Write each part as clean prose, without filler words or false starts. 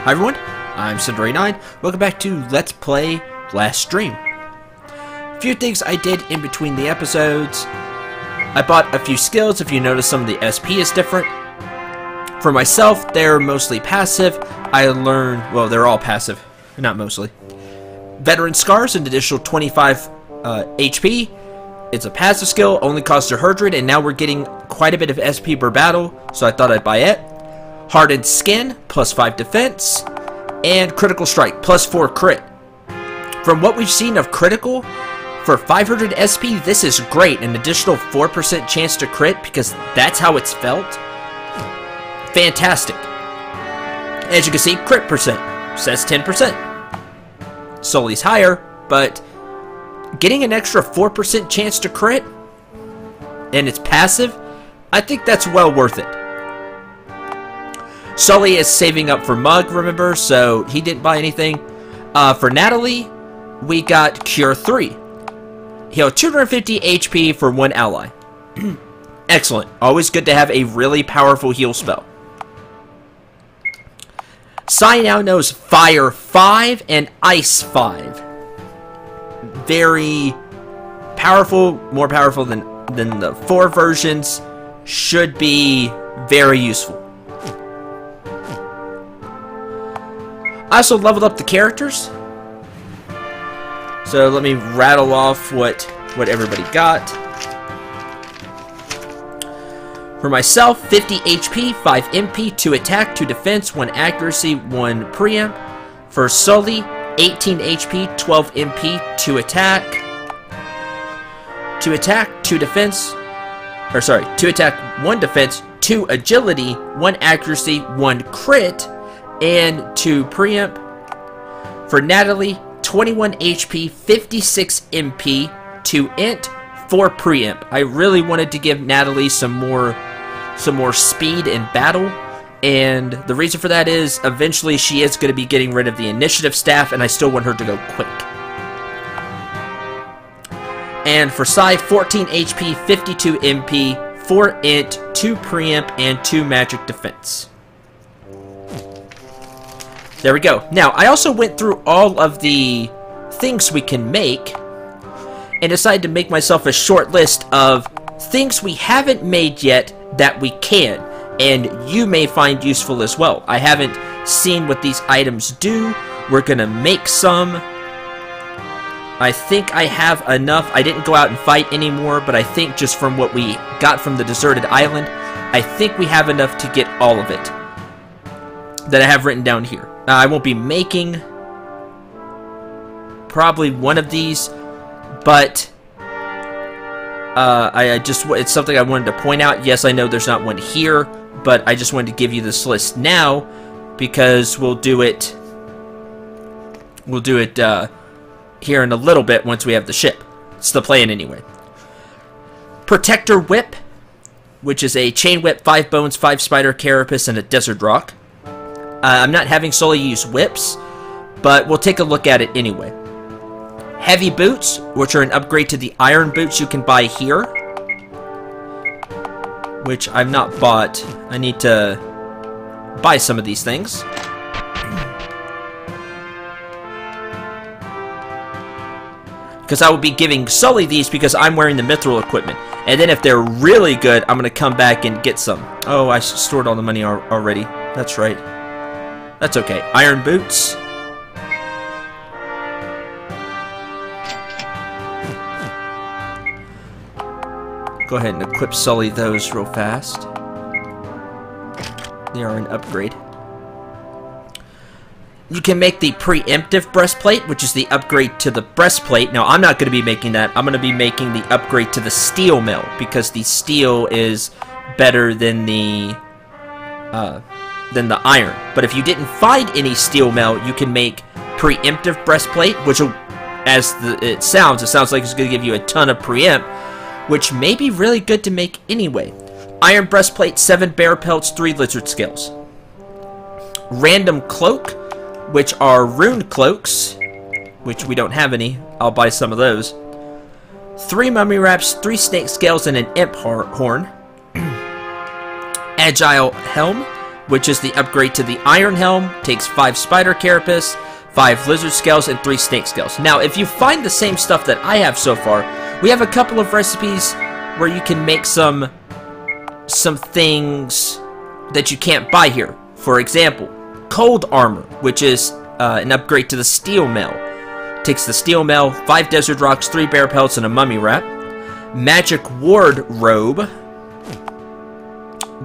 Hi everyone, I'm Doria. Welcome back to Let's Play Last Stream. A few things I did in between the episodes. I bought a few skills. If you notice, some of the SP is different. For myself, they're mostly passive. I learned, well, they're all passive, not mostly. Veteran Scars, an additional 25 HP. It's a passive skill, only costs 100, and now we're getting quite a bit of SP per battle, so I thought I'd buy it. Hardened Skin, plus 5 defense, and Critical Strike, plus 4 crit. From what we've seen of Critical, for 500 SP, this is great. An additional 4% chance to crit, because that's how it's felt. Fantastic. As you can see, crit percent says 10%. Sully's higher, but getting an extra 4% chance to crit, and it's passive, I think that's well worth it. Sully is saving up for Mug, remember, so he didn't buy anything. For Natalie, we got Cure 3. Heal 250 HP for one ally. Excellent. Always good to have a really powerful heal spell. Sai now knows Fire 5 and Ice 5. Very powerful, more powerful than the 4 versions. Should be very useful. I also leveled up the characters. So let me rattle off what everybody got. For myself, 50 HP, 5 MP, 2 attack, 2 defense, 1 accuracy, 1 preempt. For Sully, 18 HP, 12 MP, 2 attack. 2 attack, 2 defense. Or sorry, 2 attack, 1 defense, 2 agility, 1 accuracy, 1 crit, and 2 preempt. For Natalie, 21 HP, 56 MP, 2 int, 4 preempt. I really wanted to give Natalie some more speed in battle, and the reason for that is eventually she is going to be getting rid of the initiative staff, and I still want her to go quick. And for Sai, 14 HP, 52 MP, 4 int, 2 preempt, and 2 magic defense. There we go. Now, I also went through all of the things we can make and decided to make myself a short list of things we haven't made yet that we can, and you may find useful as well. I haven't seen what these items do. We're gonna make some. I think I have enough. I didn't go out and fight anymore, but I think just from what we got from the deserted island, I think we have enough to get all of it that I have written down here. I won't be making probably one of these, but it's something I wanted to point out. Yes, I know there's not one here, but I just wanted to give you this list now because we'll do it here in a little bit once we have the ship. It's the plan anyway. Protector Whip, which is a chain whip, 5 bones, 5 spider carapace, and a desert rock. I'm not having Sully use whips, but we'll take a look at it anyway. Heavy boots, which are an upgrade to the iron boots you can buy here, which I've not bought. I need to buy some of these things. Because I will be giving Sully these because I'm wearing the mithril equipment. And then if they're really good, I'm going to come back and get some. Oh, I stored all the money already. That's right. That's okay. Iron boots. Go ahead and equip Sully those real fast. They are an upgrade. You can make the preemptive breastplate, which is the upgrade to the breastplate. Now, I'm not going to be making that. I'm going to be making the upgrade to the steel mail, because the steel is better than the iron. But if you didn't find any steel mail, you can make preemptive breastplate, which will, it sounds like it's going to give you a ton of preempt, which may be really good to make anyway. Iron breastplate, 7 bear pelts, 3 lizard scales. Random cloak, which are rune cloaks, which we don't have any. I'll buy some of those. 3 mummy wraps, 3 snake scales, and an imp horn. Agile helm, which is the upgrade to the Iron Helm. Takes 5 Spider Carapace, 5 Lizard Scales, and 3 Snake Scales. Now, if you find the same stuff that I have so far, we have a couple of recipes where you can make some things that you can't buy here. For example, Cold Armor, which is an upgrade to the Steel Mail. Takes the Steel Mail, 5 Desert Rocks, 3 Bear Pelts, and a Mummy Wrap. Magic Ward Robe,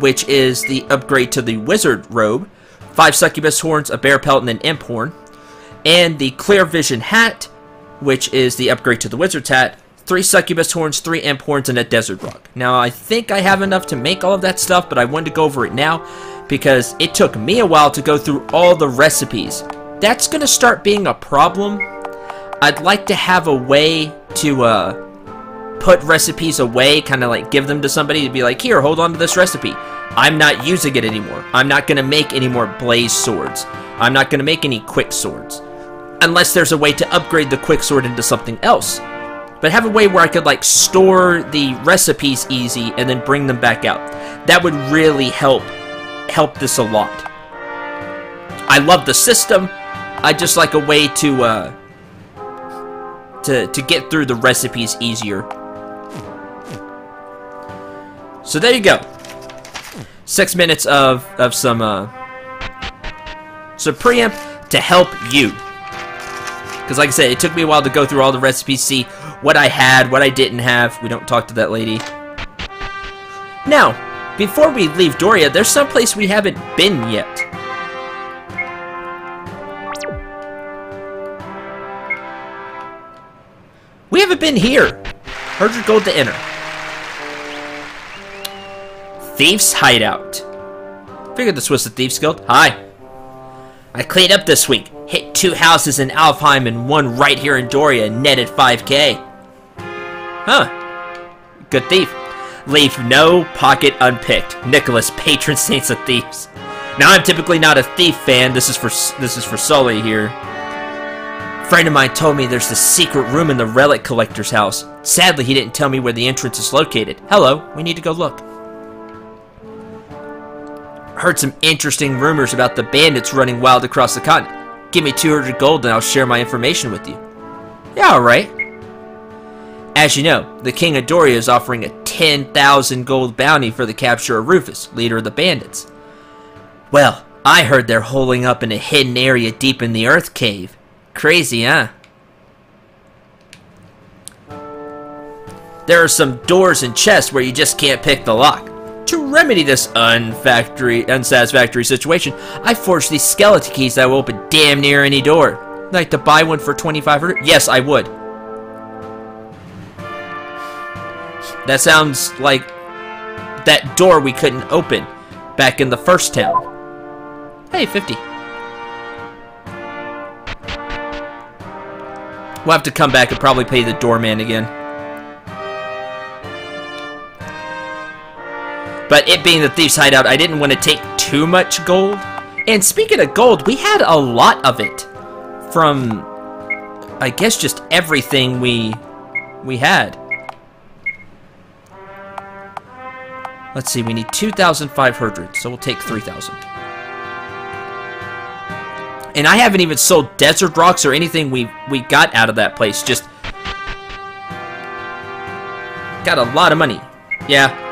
which is the upgrade to the Wizard Robe. 5 Succubus Horns, a Bear Pelt, and an Imp Horn. And the Clear Vision Hat, which is the upgrade to the Wizard's Hat. 3 Succubus Horns, 3 Imp Horns, and a Desert Rock. Now, I think I have enough to make all of that stuff, but I wanted to go over it now because it took me a while to go through all the recipes. That's going to start being a problem. I'd like to have a way to put recipes away, kind of like give them to somebody to be like, here, hold on to this recipe. I'm not using it anymore. I'm not going to make any more blaze swords. I'm not going to make any quick swords. Unless there's a way to upgrade the quick sword into something else. But have a way where I could like store the recipes easy and then bring them back out. That would really help this a lot. I love the system. I just like a way to get through the recipes easier. So there you go. 6 minutes of some preamp to help you. Because like I said, it took me a while to go through all the recipes, see what I had, what I didn't have. We don't talk to that lady. Now, before we leave Doria, there's someplace we haven't been yet. We haven't been here. 100 gold to enter. Thieves Hideout. Figured this was the Thieves Guild. Hi. I cleaned up this week. Hit 2 houses in Alfheim and 1 right here in Doria, netted 5k. Huh. Good thief. Leave no pocket unpicked. Nicholas, patron saints of thieves. Now I'm typically not a thief fan. This is for Sully here. A friend of mine told me there's this secret room in the relic collector's house. Sadly, he didn't tell me where the entrance is located. Hello, we need to go look. Heard some interesting rumors about the bandits running wild across the continent. Give me 200 gold and I'll share my information with you. Yeah, alright. As you know, the King of Doria is offering a 10,000 gold bounty for the capture of Rufus, leader of the bandits. Well, I heard they're holding up in a hidden area deep in the Earth Cave. Crazy, huh? There are some doors and chests where you just can't pick the lock. To remedy this unsatisfactory situation, I forged these skeleton keys that will open damn near any door. Like to buy one for 2,500? Yes, I would. That sounds like that door we couldn't open back in the first town. Hey, 50. We'll have to come back and probably pay the doorman again. But it being the Thieves Hideout, I didn't want to take too much gold. And speaking of gold, we had a lot of it from, I guess, just everything we had. Let's see, we need 2,500, so we'll take 3,000. And I haven't even sold desert rocks or anything we got out of that place. Just got a lot of money. Yeah.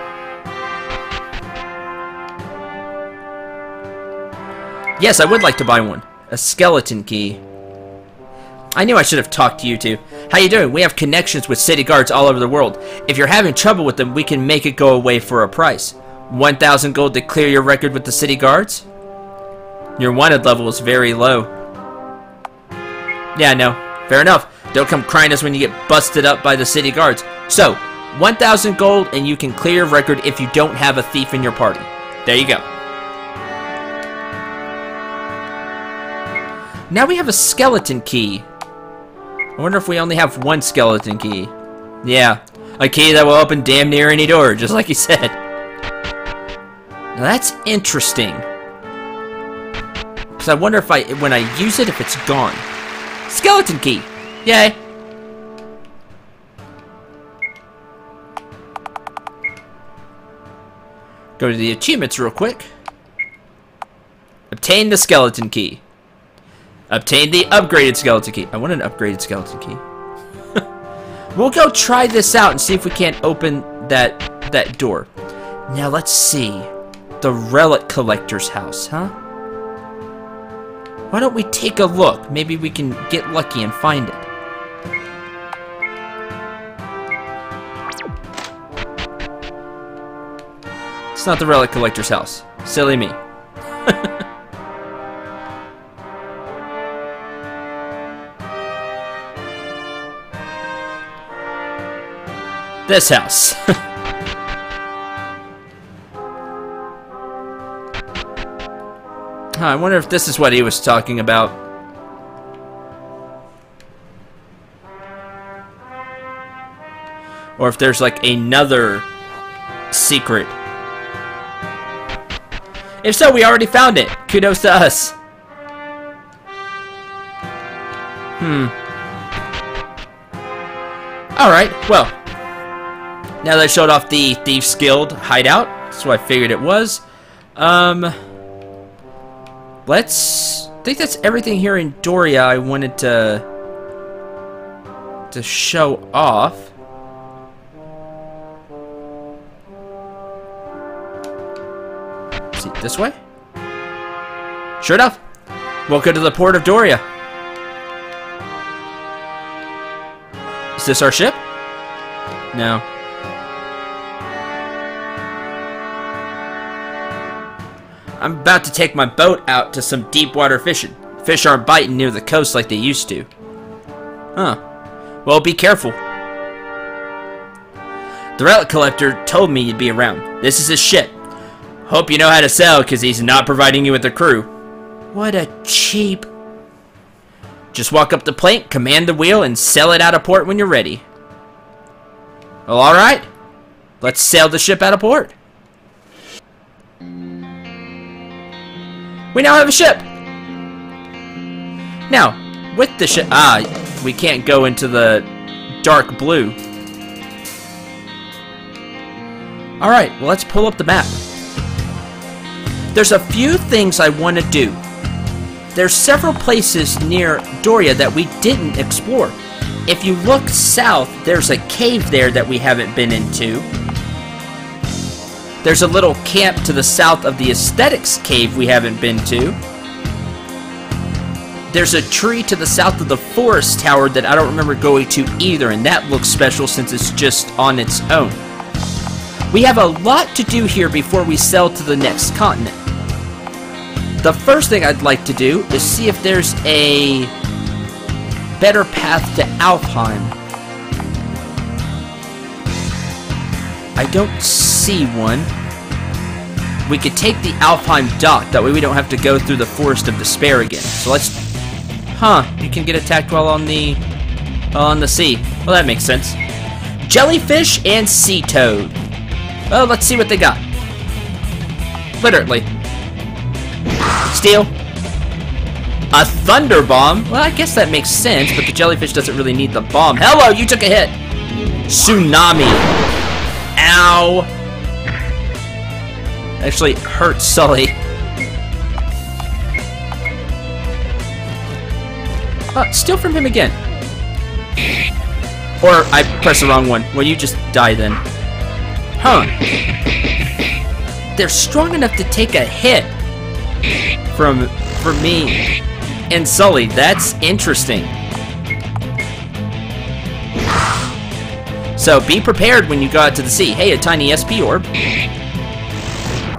Yes, I would like to buy one. A skeleton key. I knew I should have talked to you two. How you doing? We have connections with city guards all over the world. If you're having trouble with them, we can make it go away for a price. 1,000 gold to clear your record with the city guards? Your wanted level is very low. Yeah, no. Fair enough. Don't come crying us when you get busted up by the city guards. So, 1,000 gold and you can clear your record if you don't have a thief in your party. There you go. Now we have a skeleton key. I wonder if we only have one skeleton key. Yeah, a key that will open damn near any door, just like he said. Now that's interesting. Because I wonder if when I use it, if it's gone. Skeleton key! Yay! Go to the achievements real quick. Obtain the skeleton key. Obtain the upgraded skeleton key. I want an upgraded skeleton key. We'll go try this out and see if we can't open that door. Now let's see. The relic collector's house, huh? Why don't we take a look? Maybe we can get lucky and find it. It's not the relic collector's house. Silly me. This house. I wonder if this is what he was talking about. Or if there's like another secret. If so, we already found it. Kudos to us. Alright, well. Now that I showed off the Thieves Hideout, that's what I figured it was. I think that's everything here in Doria I wanted to show off. See, this way? Sure enough. Welcome to the port of Doria. Is this our ship? No. I'm about to take my boat out to some deep water fishing. Fish aren't biting near the coast like they used to. Huh. Well, be careful. The relic collector told me you'd be around. This is his ship. Hope you know how to sail, because he's not providing you with a crew. What a cheap... Just walk up the plank, command the wheel, and sail it out of port when you're ready. Well, alright. Let's sail the ship out of port. We now have a ship! Now, with the ship... we can't go into the dark blue. Alright, well, let's pull up the map. There's a few things I want to do. There's several places near Doria that we didn't explore. If you look south, there's a cave there that we haven't been into. There's a little camp to the south of the Aesthetics Cave we haven't been to. There's a tree to the south of the Forest Tower that I don't remember going to either, and that looks special since it's just on its own. We have a lot to do here before we sail to the next continent. The first thing I'd like to do is see if there's a better path to Alfheim. I don't see one. We could take the Alfheim dock, that way we don't have to go through the Forest of Despair again. So let's... Huh, you can get attacked while on the sea. Well, that makes sense. Jellyfish and sea toad. Well, let's see what they got. Literally. Steel. A thunder bomb? Well, I guess that makes sense, but the jellyfish doesn't really need the bomb. Hello, you took a hit. Tsunami. Ow. Actually hurt Sully. Steal from him again. Or I pressed the wrong one. Well, you just die then. Huh. They're strong enough to take a hit from me and Sully. That's interesting. So be prepared when you go out to the sea. Hey, a tiny SP orb.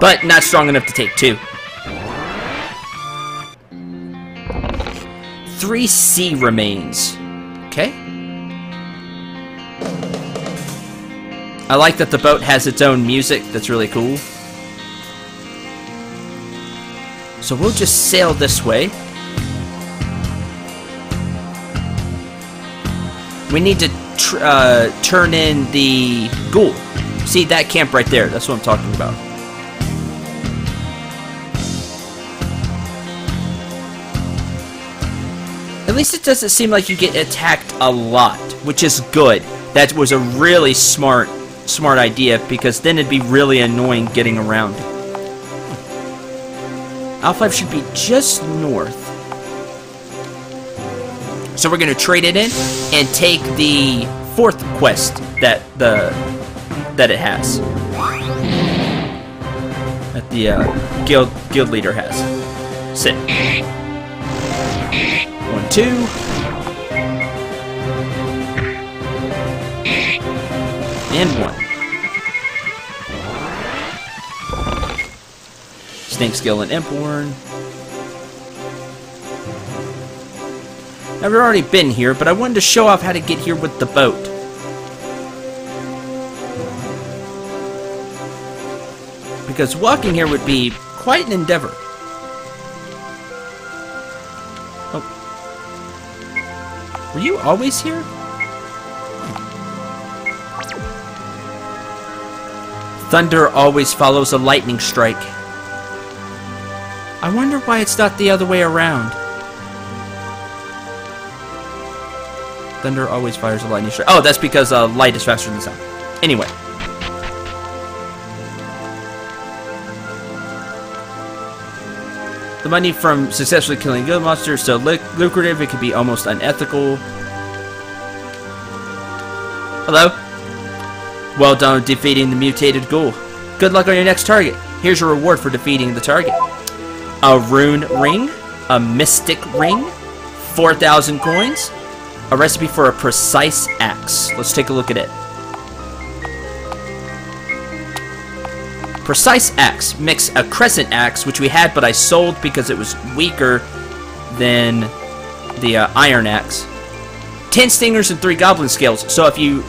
But not strong enough to take two. 3 sea remains. Okay. I like that the boat has its own music. That's really cool. So we'll just sail this way. We need to turn in the ghoul. See that camp right there? That's what I'm talking about. At least it doesn't seem like you get attacked a lot, which is good. That was a really smart idea, because then it'd be really annoying getting around. Alpha 5 should be just north. So we're going to trade it in and take the 4th quest that it has. That the guild leader has. Sit. 1, 2. And 1. Snake skill and Impworn. Now, we've already been here, but I wanted to show off how to get here with the boat. Because walking here would be quite an endeavor. Oh. Were you always here? Thunder always follows a lightning strike. I wonder why it's not the other way around. Thunder always fires a lightning strike. Oh, that's because light is faster than sound. Anyway. The money from successfully killing guild monsters is so lucrative it could be almost unethical. Hello? Well done defeating the mutated ghoul. Good luck on your next target. Here's your reward for defeating the target. A rune ring, a mystic ring, 4,000 coins, a recipe for a precise axe. Let's take a look at it. Precise axe. Mix a crescent axe, which we had but I sold because it was weaker than the iron axe. 10 stingers and 3 goblin scales. So if you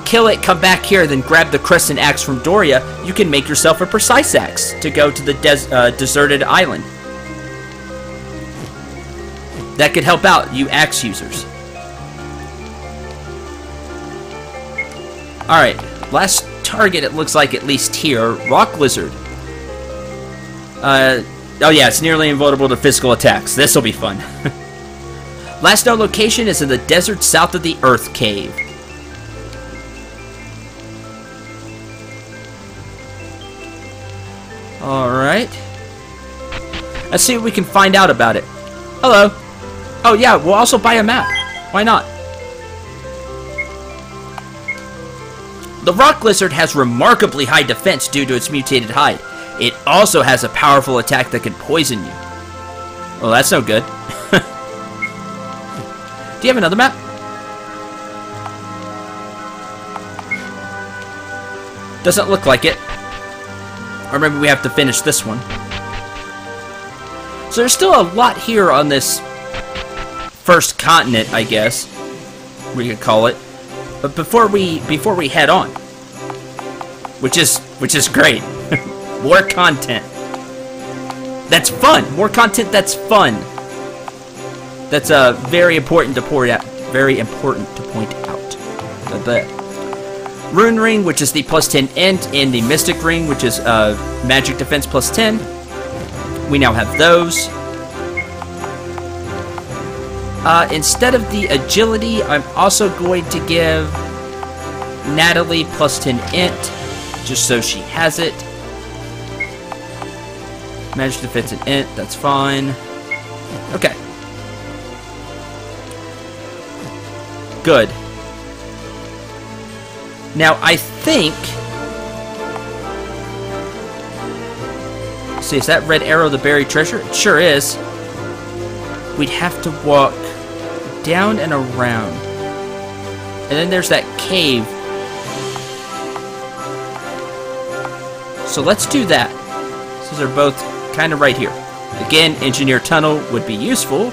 kill it, come back here, then grab the crescent axe from Doria, you can make yourself a precise axe to go to the deserted island. That could help out you axe users. Alright, last target it looks like, at least here. Rock Lizard. Oh yeah, it's nearly invulnerable to physical attacks. This'll be fun. Last known location is in the desert south of the Earth Cave. Alright. Let's see what we can find out about it. Hello. Oh yeah, we'll also buy a map. Why not? The rock lizard has remarkably high defense due to its mutated hide. It also has a powerful attack that can poison you. Well, that's no good. Do you have another map? Doesn't look like it. Or maybe we have to finish this one. So there's still a lot here on this first continent, I guess we could call it. But before we head on, which is great. More content. That's fun. More content that's fun. That's very important to point out. Very important to point out. The Rune Ring, which is the +10 int, and the Mystic Ring, which is magic defense +10. We now have those. Instead of the agility, I'm also going to give Natalie +10 int, just so she has it. Magic defense and int, that's fine. Okay. Good. Now, I think... See, is that red arrow the buried treasure? It sure is. We'd have to walk down and around. And then there's that cave. So let's do that. Since they're both kind of right here. Again, engineer tunnel would be useful.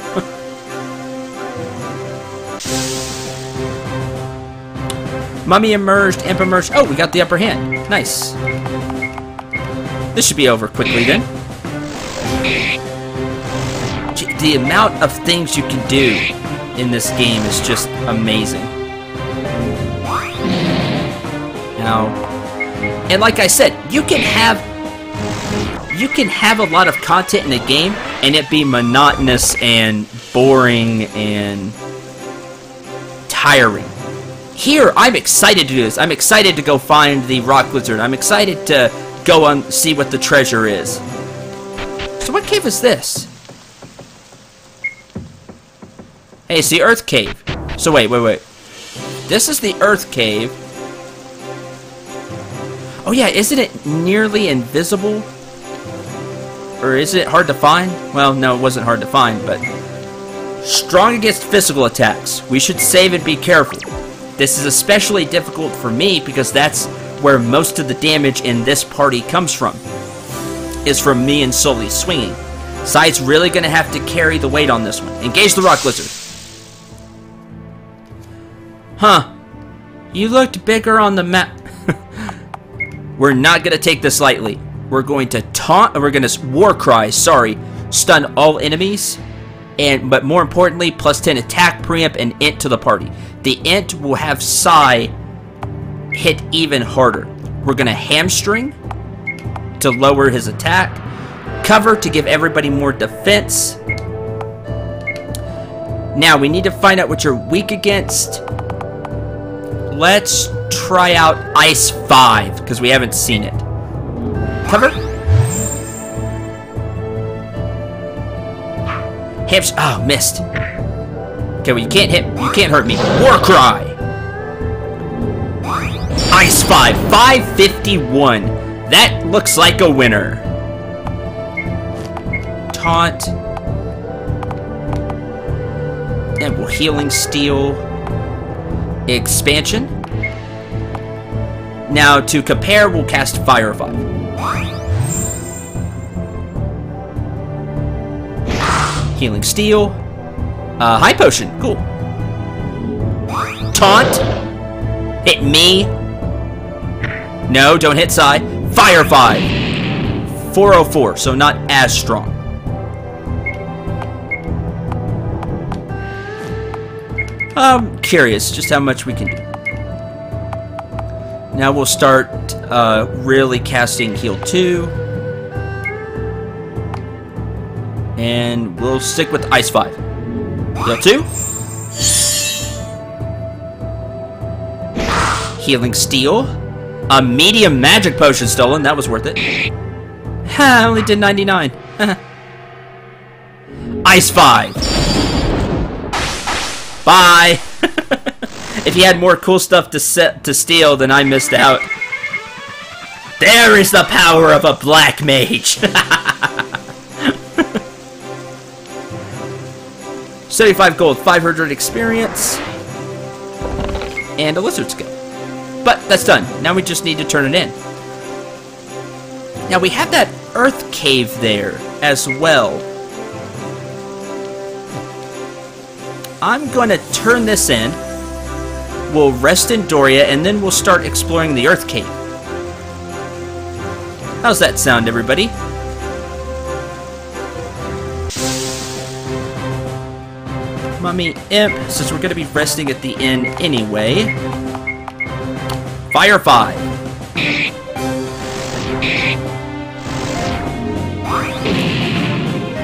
Mummy emerged, imp emerged. Oh, we got the upper hand. Nice. This should be over quickly then. The amount of things you can do in this game is just amazing. Now, and like I said, you can have a lot of content in a game and it be monotonous and boring and tiring. Here, I'm excited to do this. I'm excited to go find the rock lizard. I'm excited to go and see what the treasure is. So what cave is this? Hey, it's the Earth Cave. So wait. This is the Earth Cave. Oh yeah, isn't it nearly invisible? Or is it hard to find? Well, no, it wasn't hard to find, but... Strong against physical attacks. We should save and be careful. This is especially difficult for me because that's where most of the damage in this party comes from. Is from me and Sully swinging. Side's really gonna have to carry the weight on this one. Engage the rock lizard. Huh. You looked bigger on the map. We're not gonna take this lightly. We're going to taunt, we're gonna war cry, stun all enemies, but more importantly, plus 10 attack, preempt, and int to the party. The int will have Sai hit even harder. We're gonna hamstring to lower his attack, cover to give everybody more defense. Now we need to find out what you're weak against. Let's try out Ice 5, because we haven't seen it. Cover. Oh, missed. Okay, well you can't hurt me. War Cry! Ice 5, 551. That looks like a winner. Taunt. And we'll Healing Steel. Expansion. Now, to compare, we'll cast Fire 5. Healing Steel. High Potion. Cool. Taunt. Hit me. No, don't hit Sai. Fire 5. 404, so not as strong. I'm curious just how much we can do. Now we'll start really casting Heal 2. And we'll stick with Ice 5. Heal 2. Healing Steel. A medium magic potion stolen. That was worth it. Ha, I only did 99. Ice 5. Bye. If you had more cool stuff to steal, then I missed out. There is the power of a black mage. 75 gold, 500 experience, and a lizard skill. But that's done. Now we just need to turn it in. Now we have that earth cave there as well. I'm going to turn this in. We'll rest in Doria, and then we'll start exploring the earth cave. How's that sound, everybody? Mummy Imp, since we're going to be resting at the inn anyway. Fire 5.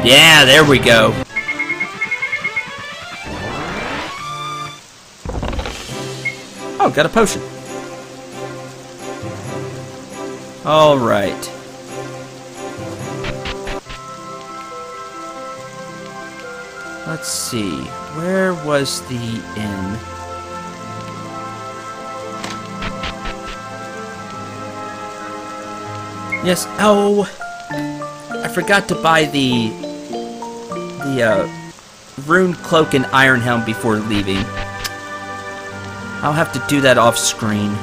Yeah, there we go. Oh, got a potion. All right. Let's see. Where was the inn? Yes. Oh, I forgot to buy the rune cloak and iron helm before leaving. I'll have to do that off screen.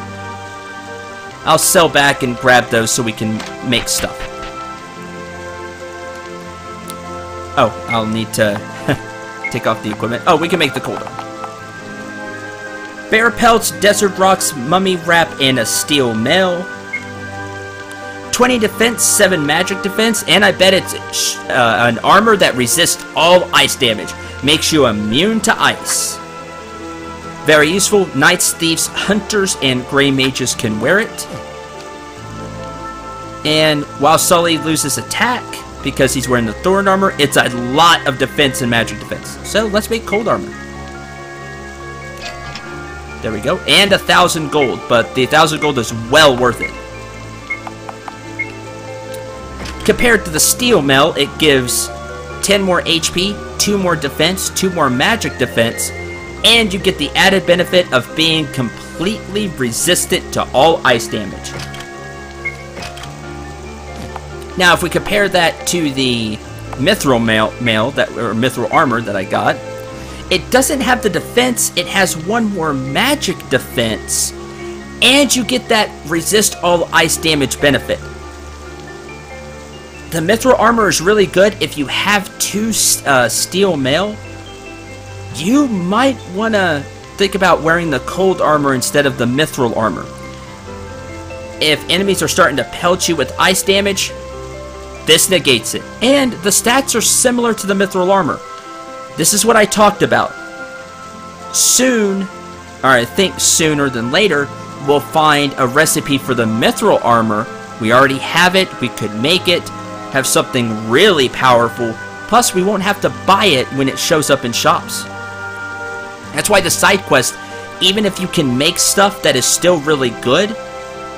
I'll sell back and grab those so we can make stuff. Oh, I'll need to take off the equipment. Oh, we can make the cold arm. Bear pelts, desert rocks, mummy wrap, and a steel mail. 20 defense, 7 magic defense, and I bet it's an armor that resists all ice damage. Makes you immune to ice. Very useful. Knights, thieves, hunters, and gray mages can wear it. And while Sully loses attack because he's wearing the thorn armor, it's a lot of defense and magic defense. So let's make cold armor. There we go. And 1,000 gold, but the 1,000 gold is well worth it. Compared to the steel mail, it gives 10 more HP, 2 more defense, 2 more magic defense, and you get the added benefit of being completely resistant to all ice damage. Now, if we compare that to the mithril mithril armor that I got, it doesn't have the defense, it has 1 more magic defense, and you get that resist all ice damage benefit. The mithril armor is really good. If you have 2 steel mail, you might want to think about wearing the cold armor instead of the mithril armor. If enemies are starting to pelt you with ice damage, this negates it. And the stats are similar to the mithril armor. This is what I talked about. Soon, or I think sooner than later, we'll find a recipe for the mithril armor. We already have it. We could make it, have something really powerful. Plus, we won't have to buy it when it shows up in shops. That's why the side quest, even if you can make stuff that is still really good,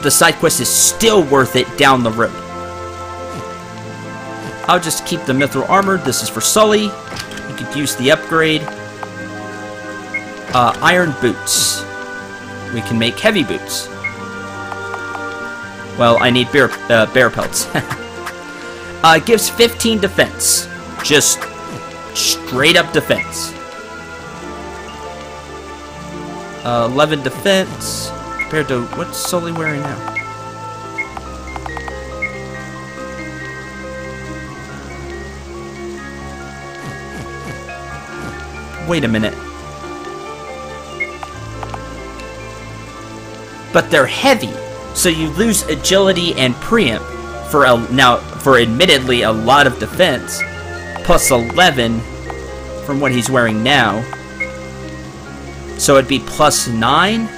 the side quest is still worth it down the road. I'll just keep the mithril armor. This is for Sully. You could use the upgrade. Iron boots. We can make heavy boots. Well, I need bear pelts. Gives 15 defense. Just straight up defense. 11 defense. Compared to what's Sully wearing now? Wait a minute. But they're heavy, so you lose agility and preempt for for admittedly a lot of defense, plus 11 from what he's wearing now. So it'd be plus 9.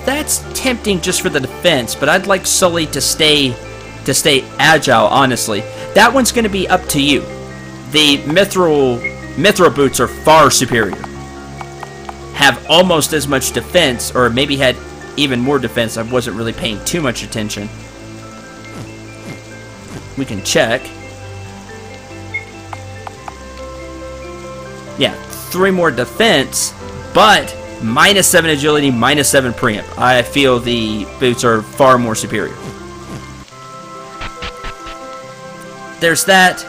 That's tempting just for the defense, but I'd like Sully to stay agile. Honestly, that one's going to be up to you. The mithril boots are far superior. Have almost as much defense, or maybe had even more defense. I wasn't really paying too much attention. We can check. Yeah, 3 more defense, but minus 7 agility, minus 7 preempt. I feel the boots are far more superior. There's that.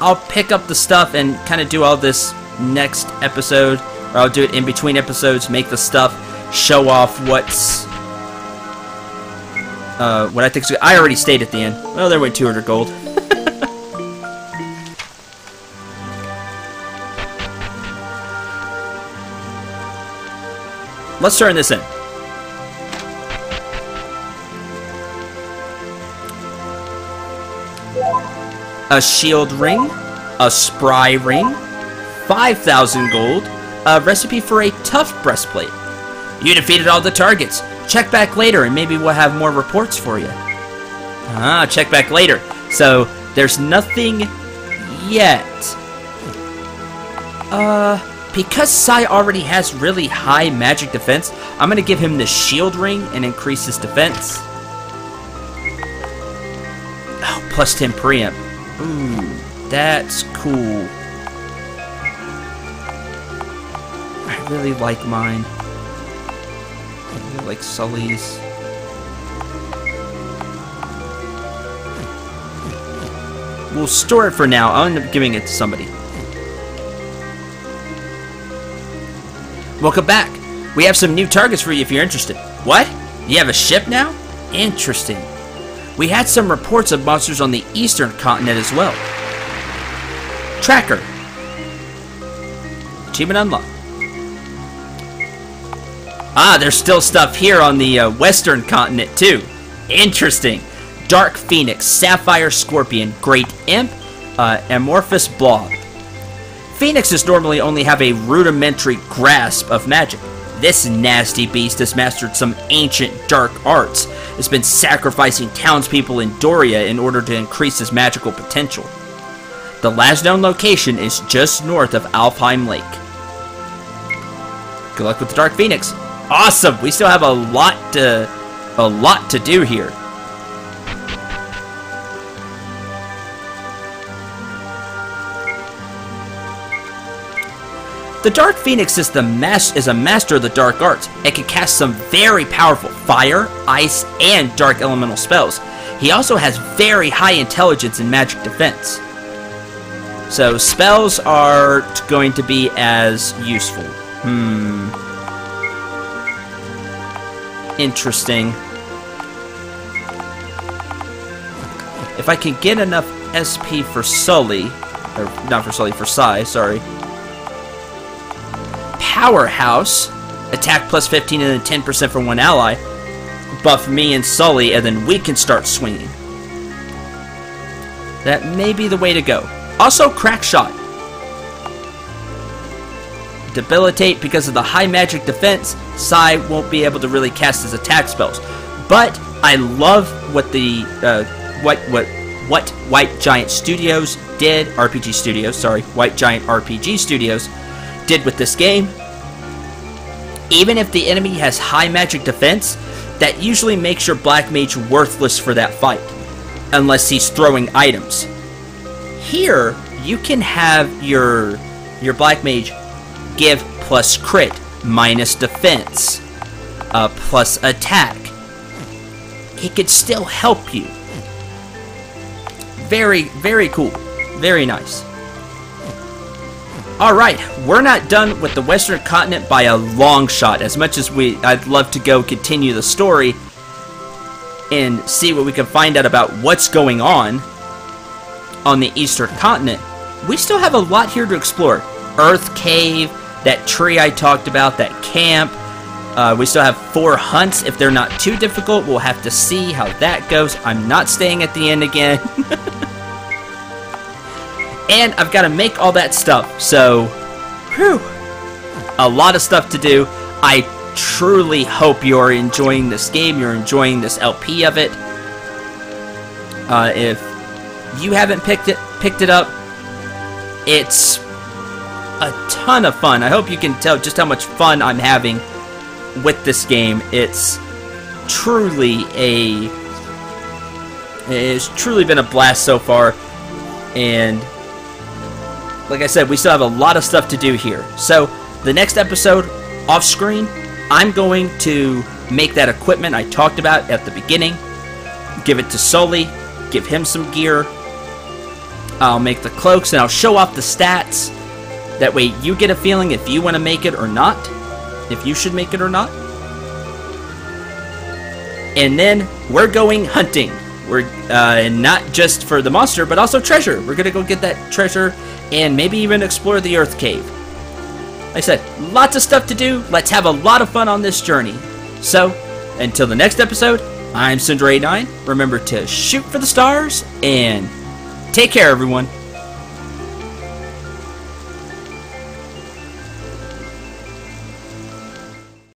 I'll pick up the stuff and kind of do all this next episode. Or I'll do it in between episodes, make the stuff, show off what's... what I think is good. I already stayed at the end. Well, there went 200 gold. Let's turn this in. A shield ring, a spry ring, 5,000 gold, a recipe for a tough breastplate. You defeated all the targets. Check back later and maybe we'll have more reports for you. Check back later. So, there's nothing yet. Because Sai already has really high magic defense, I'm going to give him the shield ring and increase his defense. Oh, plus 10 preempt. Ooh, that's cool. I really like mine. I really like Sully's. We'll store it for now. I'll end up giving it to somebody. Welcome back. We have some new targets for you if you're interested. What? You have a ship now? Interesting. We had some reports of monsters on the eastern continent as well. Tracker. Achievement unlocked. There's still stuff here on the western continent too. Interesting. Dark Phoenix, Sapphire Scorpion, Great Imp, Amorphous Blob. Phoenixes normally only have a rudimentary grasp of magic. This nasty beast has mastered some ancient dark arts. It's been sacrificing townspeople in Doria in order to increase his magical potential. The last known location is just north of Alfheim Lake. Good luck with the Dark Phoenix. Awesome! We still have a lot to do here. The Dark Phoenix is a master of the dark arts and can cast some very powerful fire, ice, and dark elemental spells. He also has very high intelligence and magic defense. So spells aren't going to be as useful. Interesting. If I can get enough SP for Sully, or not for Sully, for Sai, sorry. Powerhouse, attack plus 15 and then 10% for one ally. Buff me and Sully, and then we can start swinging. That may be the way to go. Also, Crack Shot. Debilitate, because of the high magic defense, Sai won't be able to really cast his attack spells. But I love what the what White Giant Studios did, RPG Studios, sorry, White Giant RPG Studios did with this game. Even if the enemy has high magic defense, that usually makes your Black Mage worthless for that fight, unless he's throwing items. Here, you can have your Black Mage give plus crit, minus defense, plus attack. He could still help you. Very, very cool. Very nice. Alright, we're not done with the Western Continent by a long shot. As much as I'd love to go continue the story and see what we can find out about what's going on the Eastern Continent, we still have a lot here to explore. Earth Cave, that tree I talked about, that camp. We still have 4 hunts. If they're not too difficult, we'll have to see how that goes. I'm not staying at the end again. And I've got to make all that stuff, so, whew, a lot of stuff to do. I truly hope you're enjoying this game, you're enjoying this LP of it. If you haven't picked it up, it's a ton of fun. I hope you can tell just how much fun I'm having with this game. It's truly been a blast so far, and like I said, we still have a lot of stuff to do here. So, the next episode, off screen, I'm going to make that equipment I talked about at the beginning. Give it to Sully. Give him some gear. I'll make the cloaks, and I'll show off the stats. That way, you get a feeling if you want to make it or not. If you should make it or not. And then, we're going hunting. We're and not just for the monster, but also treasure. We're going to go get that treasure and maybe even explore the Earth Cave. Like I said, lots of stuff to do. Let's have a lot of fun on this journey. So, until the next episode, I'm Cinder89. Remember to shoot for the stars, and take care, everyone.